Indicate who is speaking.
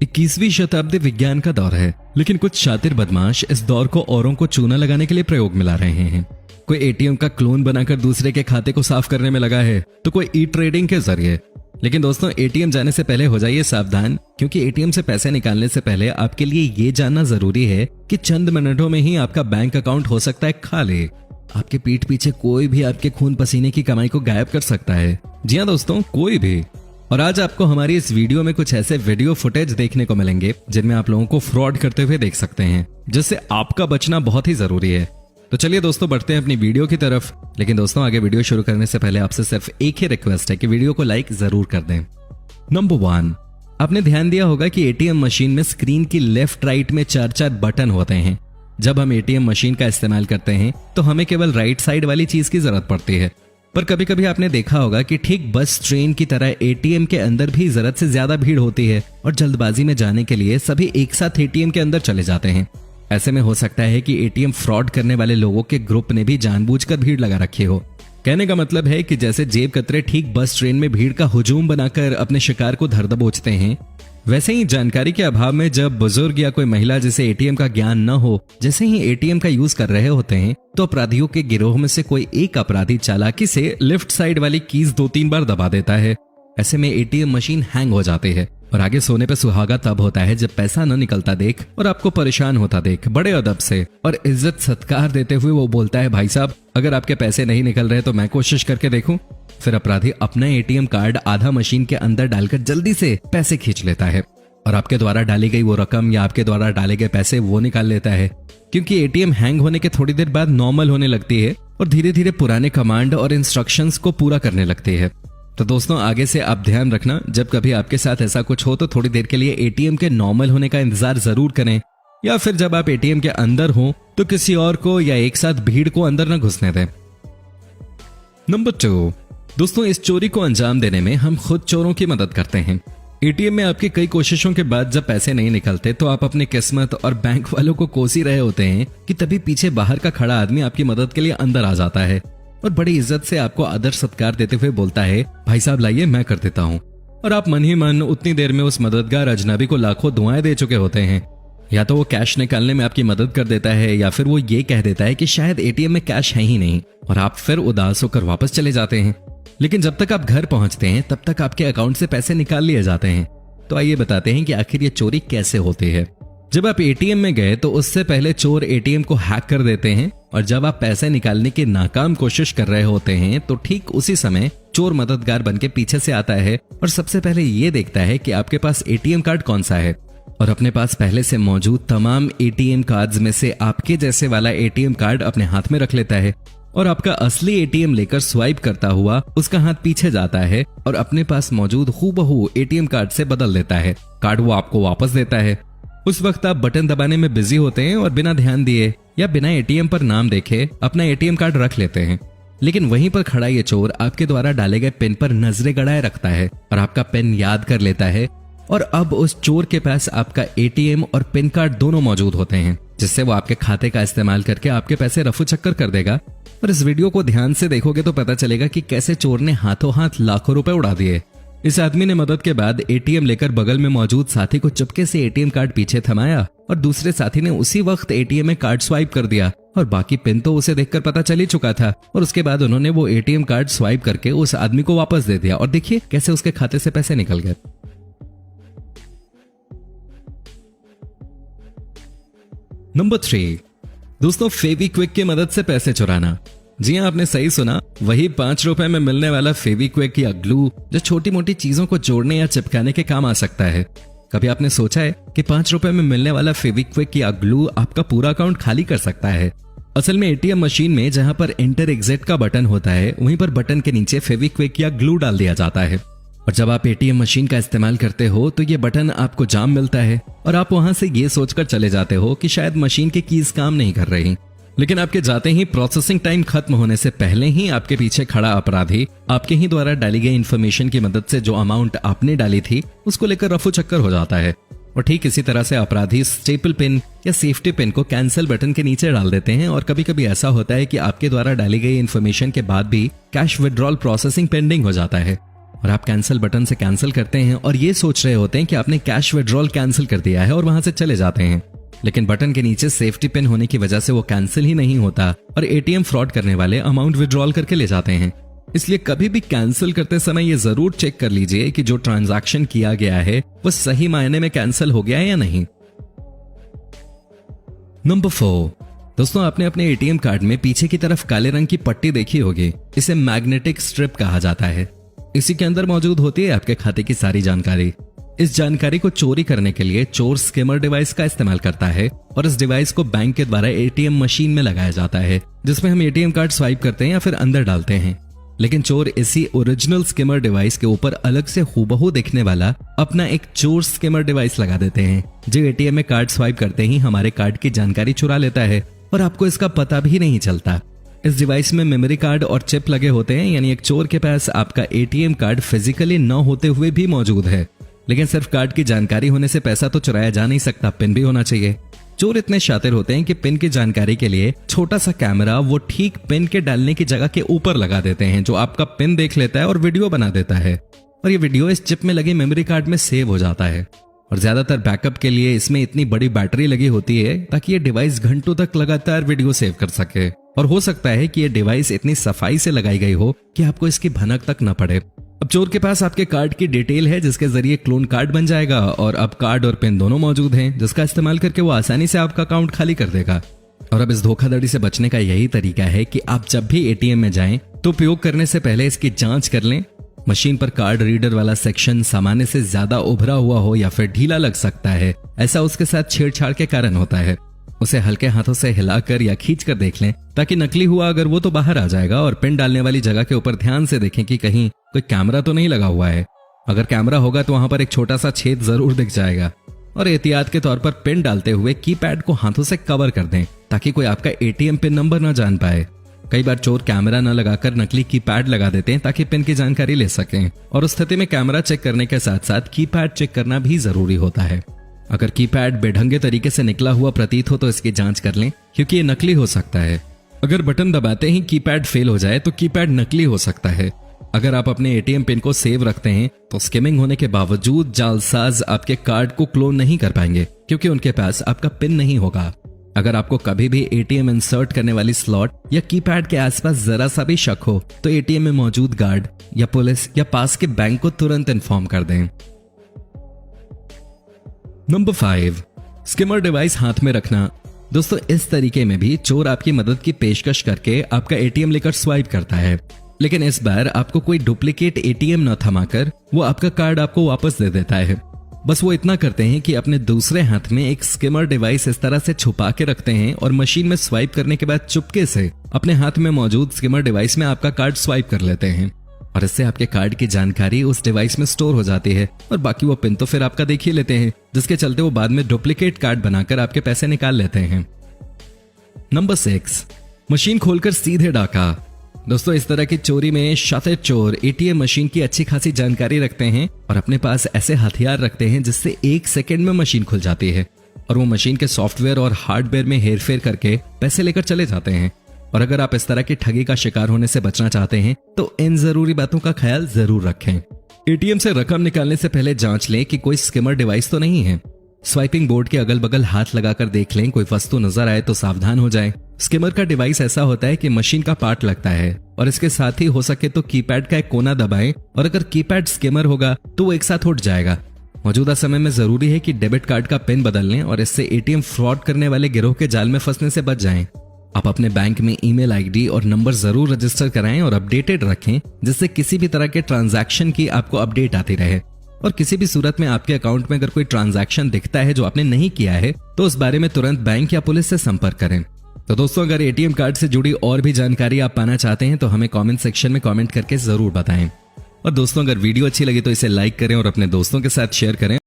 Speaker 1: 21वीं शताब्दी विज्ञान का दौर है, लेकिन कुछ शातिर बदमाश इस दौर को औरों को चूना लगाने के लिए प्रयोग में ला रहे हैं। कोई एटीएम का क्लोन बनाकर दूसरे के खाते को साफ करने में लगा है, तो कोई ई ट्रेडिंग के जरिए। लेकिन दोस्तों, एटीएम जाने से पहले हो जाइए सावधान, क्योंकि एटीएम से पैसे निकालने से पहले आपके लिए ये जानना जरूरी है कि चंद मिनटों में ही आपका बैंक अकाउंट हो सकता है खाली। आपके पीठ पीछे कोई भी आपके खून पसीने की कमाई को गायब कर सकता है। जी हाँ दोस्तों, कोई भी। और आज आपको हमारी इस वीडियो में कुछ ऐसे वीडियो फुटेज देखने को मिलेंगे जिनमें आप लोगों को फ्रॉड करते हुए देख सकते हैं, जिससे आपका बचना बहुत ही जरूरी है। तो चलिए दोस्तों, बढ़ते हैं अपनी वीडियो की तरफ। लेकिन दोस्तों, आगे वीडियो शुरू करने से पहले आपसे सिर्फ एक ही रिक्वेस्ट है कि वीडियो को लाइक जरूर कर दें। नंबर 1, आपने ध्यान दिया होगा कि एटीएम मशीन में स्क्रीन की लेफ्ट राइट में 4 बटन होते हैं। जब हम एटीएम मशीन का इस्तेमाल करते हैं तो हमें केवल राइट साइड वाली चीज की जरूरत पड़ती है, पर कभी कभी आपने देखा होगा कि ठीक बस ट्रेन की तरह एटीएम के अंदर भी जरूरत से ज्यादा भीड़ होती है और जल्दबाजी में जाने के लिए सभी एक साथ एटीएम के अंदर चले जाते हैं। ऐसे में हो सकता है कि एटीएम फ्रॉड करने वाले लोगों के ग्रुप ने भी जानबूझकर भीड़ लगा रखी हो। कहने का मतलब है कि जैसे जेब कतरे ठीक बस ट्रेन में भीड़ का हुजूम बनाकर अपने शिकार को धर दबोचते हैं, वैसे ही जानकारी के अभाव में जब बुजुर्ग या कोई महिला जिसे एटीएम का ज्ञान न हो जैसे ही एटीएम का यूज कर रहे होते हैं, तो अपराधियों के गिरोह में से कोई एक अपराधी चालाकी से लेफ्ट साइड वाली कीज 2-3 बार दबा देता है। ऐसे में एटीएम मशीन हैंग हो जाती है और आगे सोने पे सुहागा तब होता है जब पैसा न निकलता देख और आपको परेशान होता देख बड़े अदब से और इज्जत सत्कार देते हुए वो बोलता है, भाई साहब अगर आपके पैसे नहीं निकल रहे तो मैं कोशिश करके देखूं। फिर अपराधी अपना एटीएम कार्ड आधा मशीन के अंदर डालकर जल्दी से पैसे खींच लेता है और आपके द्वारा डाली गई वो रकम या आपके द्वारा डाले गए पैसे वो निकाल लेता है, क्योंकि एटीएम हैंग होने के थोड़ी देर बाद नॉर्मल होने लगती है और धीरे धीरे पुराने कमांड और इंस्ट्रक्शंस को पूरा करने लगती है। तो दोस्तों, आगे से आप ध्यान रखना, जब कभी आपके साथ ऐसा कुछ हो तो थोड़ी देर के लिए एटीएम के नॉर्मल होने का इंतजार जरूर करें, या फिर जब आप एटीएम के अंदर हो तो किसी और को या एक साथ भीड़ को अंदर न घुसने दें। नंबर 2, दोस्तों, इस चोरी को अंजाम देने में हम खुद चोरों की मदद करते हैं। एटीएम में आपकी कई कोशिशों के बाद जब पैसे नहीं निकलते तो आप अपनी किस्मत और बैंक वालों को कोस ही रहे होते हैं कि तभी पीछे बाहर का खड़ा आदमी आपकी मदद के लिए अंदर आ जाता है और बड़ी इज्जत से आपको आदर सत्कार देते हुए बोलता है, भाई साहब लाइए मैं कर देता हूँ। और आप मन ही मन उतनी देर में उस मददगार अजनबी को लाखों दुआएं दे चुके होते हैं। या तो वो कैश निकालने में आपकी मदद कर देता है या फिर वो ये कह देता है कि शायद एटीएम में कैश है ही नहीं, और आप फिर उदास होकर वापस चले जाते हैं। लेकिन जब तक आप घर पहुंचते हैं तब तक आपके अकाउंट से पैसे निकाल लिए जाते हैं। तो आइए बताते हैं कि आखिर ये चोरी कैसे होती है। जब आप एटीएम में गए तो उससे पहले चोर एटीएम को हैक कर देते हैं, और जब आप पैसे निकालने की नाकाम कोशिश कर रहे होते हैं तो ठीक उसी समय चोर मददगार बनके पीछे से आता है और सबसे पहले ये देखता है कि आपके पास एटीएम कार्ड कौन सा है, और अपने पास पहले से मौजूद तमाम एटीएम कार्ड्स में से आपके जैसे वाला एटीएम कार्ड अपने हाथ में रख लेता है और आपका असली एटीएम लेकर स्वाइप करता हुआ उसका हाथ पीछे जाता है और अपने पास मौजूद हूबहू एटीएम कार्ड से बदल देता है। कार्ड वो आपको वापस देता है। उस वक्त आप बटन दबाने में बिजी होते हैं और बिना ध्यान दिए या बिना एटीएम पर नाम देखे अपना एटीएम कार्ड रख लेते हैं। लेकिन वहीं पर खड़ा ये चोर आपके द्वारा डाले गए पिन पर नजरें गड़ाए रखता है और आपका पिन याद कर लेता है, और अब उस चोर के पास आपका एटीएम और पिन कार्ड दोनों मौजूद होते हैं, जिससे वो आपके खाते का इस्तेमाल करके आपके पैसे रफू चक्कर कर देगा। और इस वीडियो को ध्यान से देखोगे तो पता चलेगा कि कैसे चोर ने हाथों हाथ लाखों रुपए उड़ा दिए। इस आदमी ने मदद के बाद एटीएम लेकर बगल में मौजूद साथी को चुपके से एटीएम कार्ड पीछे थमाया और दूसरे साथी ने उसी वक्त एटीएम में कार्ड स्वाइप कर दिया, और बाकी पिन तो उसे देखकर पता चल ही चुका था। और उसके बाद उन्होंने वो एटीएम कार्ड स्वाइप करके उस आदमी को वापस दे दिया, और देखिए कैसे उसके खाते से पैसे निकल गए। नंबर 3, दोस्तों, फेविक्विक की मदद से पैसे चुराना। जी हाँ, आपने सही सुना, वही 5 रुपए में मिलने वाला फेविक्विक या ग्लू जो छोटी मोटी चीजों को जोड़ने या चिपकाने के काम आ सकता है। कभी आपने सोचा है कि 5 रुपए में मिलने वाला फेविक्विक या ग्लू आपका पूरा अकाउंट खाली कर सकता है? असल में एटीएम मशीन में जहां पर एंटर एग्जिट का बटन होता है, वहीं पर बटन के नीचे फेविक्विक या ग्लू डाल दिया जाता है, और जब आप एटीएम मशीन का इस्तेमाल करते हो तो ये बटन आपको जाम मिलता है और आप वहां से ये सोचकर चले जाते हो कि शायद मशीन की कीज काम नहीं कर रही। लेकिन आपके जाते ही प्रोसेसिंग टाइम खत्म होने से पहले ही आपके पीछे खड़ा अपराधी आपके ही द्वारा डाली गई इन्फॉर्मेशन की मदद से जो अमाउंट आपने डाली थी उसको लेकर रफू चक्कर हो जाता है। और ठीक इसी तरह से अपराधी स्टेपल पिन या सेफ्टी पिन को कैंसिल बटन के नीचे डाल देते हैं, और कभी कभी ऐसा होता है कि आपके द्वारा डाली गई इन्फॉर्मेशन के बाद भी कैश विड्रॉल प्रोसेसिंग पेंडिंग हो जाता है। और आप कैंसिल बटन से कैंसिल करते हैं और ये सोच रहे होते हैं कि आपने कैश विड्रॉल कैंसिल कर दिया है और वहां से चले जाते हैं। लेकिन बटन के नीचे सेफ्टी पिन होने की वजह से वो कैंसिल ही नहीं होता और एटीएम फ्रॉड करने वाले अमाउंट विड्रॉल करके ले जाते हैं। इसलिए कभी भी कैंसिल करते समय ये जरूर चेक कर लीजिए कि जो ट्रांजैक्शन किया गया है वो सही मायने में कैंसिल हो गया है या नहीं। नंबर 4, दोस्तों आपने अपने एटीएम कार्ड में पीछे की तरफ काले रंग की पट्टी देखी होगी। इसे मैग्नेटिक स्ट्रिप कहा जाता है। इसी के अंदर मौजूद होती है आपके खाते की सारी जानकारी। इस जानकारी को चोरी करने के लिए चोर स्किमर डिवाइस का इस्तेमाल करता है और इस डिवाइस को बैंक के द्वारा एटीएम मशीन में लगाया जाता है, जिसमें हम एटीएम कार्ड स्वाइप करते हैं या फिर अंदर डालते हैं। लेकिन चोर इसी ओरिजिनल स्किमर डिवाइस के ऊपर अलग से हूबहू दिखने वाला अपना एक चोर स्किमर डिवाइस लगा देते हैं, जो एटीएम में कार्ड स्वाइप करते ही हमारे कार्ड की जानकारी चुरा लेता है और आपको इसका पता भी नहीं चलता। इस डिवाइस में मेमोरी कार्ड और चिप लगे होते हैं, यानी एक चोर के पास आपका एटीएम कार्ड फिजिकली न होते हुए भी मौजूद है। लेकिन सिर्फ कार्ड की जानकारी होने से पैसा तो चुराया जा नहीं सकता, पिन भी होना चाहिए। चोर इतने शातिर होते हैं कि पिन की जानकारी के लिए छोटा सा कैमरा वो ठीक पिन के डालने की जगह के ऊपर लगा देते हैं, जो आपका पिन देख लेता है और वीडियो बना देता है। और ये वीडियो इस चिप में लगे मेमोरी कार्ड में सेव हो जाता है। और ज्यादातर बैकअप के लिए इसमें इतनी बड़ी बैटरी लगी होती है ताकि ये डिवाइस घंटों तक लगातार वीडियो सेव कर सके। और हो सकता है कि ये डिवाइस इतनी सफाई से लगाई गई हो कि आपको इसकी भनक तक न पड़े। अब चोर के पास आपके कार्ड की डिटेल है, जिसके जरिए क्लोन कार्ड बन जाएगा और अब कार्ड और पिन दोनों मौजूद हैं, जिसका इस्तेमाल करके वो आसानी से आपका अकाउंट खाली कर देगा। और अब इस धोखाधड़ी से बचने का यही तरीका है कि आप जब भी एटीएम में जाएं तो उपयोग करने से पहले इसकी जांच कर लें। मशीन पर कार्ड रीडर वाला सेक्शन सामान्य से ज्यादा उभरा हुआ हो या फिर ढीला लग सकता है। ऐसा उसके साथ छेड़छाड़ के कारण होता है। उसे हल्के हाथों से हिलाकर या खींचकर देख लें, ताकि नकली हुआ अगर वो तो बाहर आ जाएगा। और पिन डालने वाली जगह के ऊपर ध्यान से देखें कि कहीं कोई कैमरा तो नहीं लगा हुआ है। अगर कैमरा होगा तो वहां पर एक छोटा सा छेद जरूर दिख जाएगा। और एहतियात के तौर पर पिन डालते हुए कीपैड को हाथों से कवर कर दें, ताकि कोई आपका एटीएम पिन नंबर न जान पाए। कई बार चोर कैमरा न लगाकर नकली कीपैड लगा देते हैं ताकि पिन की जानकारी ले सकें। और उस स्थिति में कैमरा चेक करने के साथ साथ कीपैड चेक करना भी जरूरी होता है। अगर कीपैड बेढंगे तरीके से निकला हुआ प्रतीत हो तो इसकी जांच कर लें, क्योंकि ये नकली हो सकता है। अगर बटन दबाते ही कीपैड फेल हो जाए तो कीपैड नकली हो सकता है। अगर आप अपने एटीएम पिन को सेव रखते हैं तो स्किमिंग होने के बावजूद जालसाज आपके कार्ड को क्लोन नहीं कर पाएंगे, क्योंकि उनके पास आपका पिन नहीं होगा। अगर आपको कभी भी एटीएम इंसर्ट करने वाली स्लॉट या कीपैड के आसपास जरा सा भी शक हो तो एटीएम में मौजूद गार्ड या पुलिस या पास के बैंक को तुरंत इन्फॉर्म कर दें। नंबर 5, स्किमर डिवाइस हाथ में रखना। दोस्तों इस तरीके में भी चोर आपकी मदद की पेशकश करके आपका एटीएम लेकर स्वाइप करता है, लेकिन इस बार आपको कोई डुप्लीकेट एटीएम न थमाकर वो आपका कार्ड आपको वापस दे देता है। बस वो इतना करते हैं कि अपने दूसरे हाथ में एक स्किमर डिवाइस इस तरह से छुपा के रखते हैं और मशीन में स्वाइप करने के बाद चुपके से अपने हाथ में मौजूद स्किमर डिवाइस में आपका कार्ड स्वाइप कर लेते हैं। और इससे आपके कार्ड की जानकारी उस डिवाइस में स्टोर हो जाती है और बाकी वो पिन तो फिर आपका देख ही लेते हैं, जिसके चलते वो बाद में डुप्लीकेट कार्ड बनाकर आपके पैसे निकाल लेते हैं। नंबर 6, मशीन खोलकर सीधे डाका। दोस्तों इस तरह की चोरी में शातिर चोर एटीएम मशीन की अच्छी खासी जानकारी रखते हैं और अपने पास ऐसे हथियार रखते हैं जिससे 1 सेकंड में मशीन खुल जाती है और वो मशीन के सॉफ्टवेयर और हार्डवेयर में हेरफेर करके पैसे लेकर चले जाते हैं। और अगर आप इस तरह की ठगी का शिकार होने से बचना चाहते हैं तो इन जरूरी बातों का ख्याल जरूर रखें। एटीएम से रकम निकालने से पहले जांच लें कि कोई स्किमर डिवाइस तो नहीं है। स्वाइपिंग बोर्ड के अगल बगल हाथ लगाकर देख लें, कोई वस्तु नजर आए तो सावधान हो जाएं। स्किमर का डिवाइस ऐसा होता है कि मशीन का पार्ट लगता है और इसके साथ ही हो सके तो कीपैड का एक कोना दबाएं और अगर कीपैड स्किमर होगा तो वो एक साथ उठ जाएगा। मौजूदा समय में जरूरी है कि डेबिट कार्ड का पिन बदल लें और इससे एटीएम फ्रॉड करने वाले गिरोह के जाल में फंसने से बच जाएं। आप अपने बैंक में ईमेल आईडी और नंबर जरूर रजिस्टर कराएं और अपडेटेड रखें, जिससे किसी भी तरह के ट्रांजैक्शन की आपको अपडेट आती रहे। और किसी भी सूरत में आपके अकाउंट में अगर कोई ट्रांजैक्शन दिखता है जो आपने नहीं किया है तो उस बारे में तुरंत बैंक या पुलिस से संपर्क करें। तो दोस्तों अगर एटीएम कार्ड से जुड़ी और भी जानकारी आप पाना चाहते हैं तो हमें कमेंट सेक्शन में कमेंट करके जरूर बताएं। और दोस्तों अगर वीडियो अच्छी लगी तो इसे लाइक करें और अपने दोस्तों के साथ शेयर करें।